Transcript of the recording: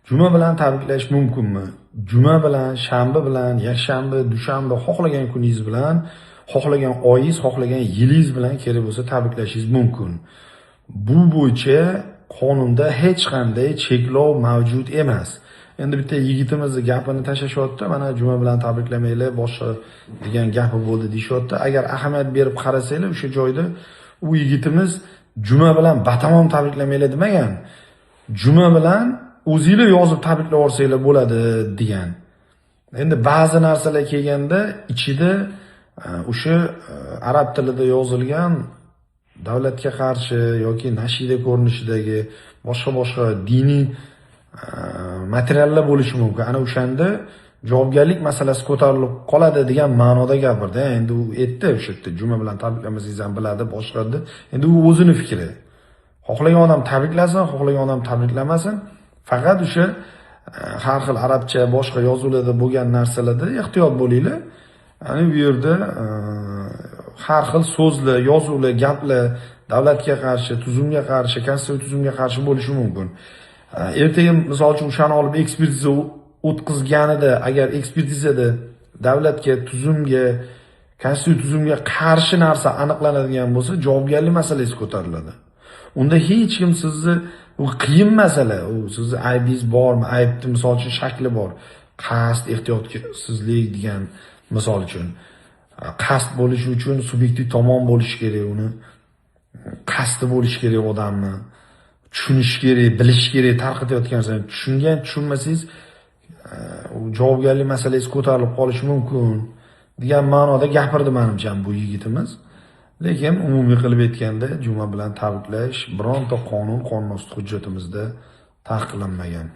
Juma bilan tabriklash mumkinmi? Juma bilan, shanba bilan, yakshanba, dushanba xohlagan kuningiz bilan, xohlagan oyingiz, xohlagan yilingiz bilan kerak bo'lsa tabriklashingiz mumkin. Bu bo'yicha qonunda hech qanday cheklov mavjud emas. Endi bitta yigitimizni gapini tashlashyapti, mana juma bilan tabriklamanglar, boshqa degan gapi bo'ldi deyapti. Agar ahamiyat berib qarasanglar, o'sha joyda u yigitimiz juma bilan batamom tabriklamanglar demagan. Juma bilan o'zingizlar yozib tabriklab olsanglar bo'ladi degan. Endi ba'zi narsalar kelganda ichida o'sha arab tilida yozilgan davlatga qarshi yoki nashida ko'rinishidagi boshqa diniy materiallar bo'lishi mumkin. Ana o'shanda javobgarlik masalasi ko'tarilib qoladi degan ma'noda gapirdi. Endi u aytdi o'sha yerda juma bilan tabriklamasangiz ham biladi, boshqardi. Endi u o'zini fikri. Xohlagan odam tabriklasin, xohlagan odam tabriklamasin. Faqat o'sha har xil arabcha boshqa yozuvlarda bo'lgan narsalarda ehtiyot bo'linglar. Ya'ni bu yerda har xil so'zlar, yozuvlar, gaplar davlatga qarshi, tuzumga qarshi, konstitutsiya tuzumga qarshi bo'lishi mumkin. Ertaga misol uchun o'shani olib ekspertiza o'tkazganida, agar ekspertizada davlatga, tuzumga, konstitutsiya tuzumga qarshi narsa aniqlanadigan bo'lsa, javobgarlik masalasi ko'tariladi. Unda hech kim sizni u qiyin masala, u sizni aybingiz bormi, aybni misol uchun shakli bor. Qasd, ehtiyotsizlik degan misol uchun. Qasd bo'lishi uchun subyektiv tomon bo'lishi kerak, uni qasdi bo'lishi kerak odamni. Tushunish kerak, bilish kerak, tarqatayotgansan. Tushunmasangiz u javobgarlik masalasi ko'tarilib qolishi mumkin degan ma'noda gapirdi menimcha bu yigitimiz. Lekin umumiy qilib aytganda juma bilan tabriklash bironta qonun osti hujjatimizda taqiqlanmagan.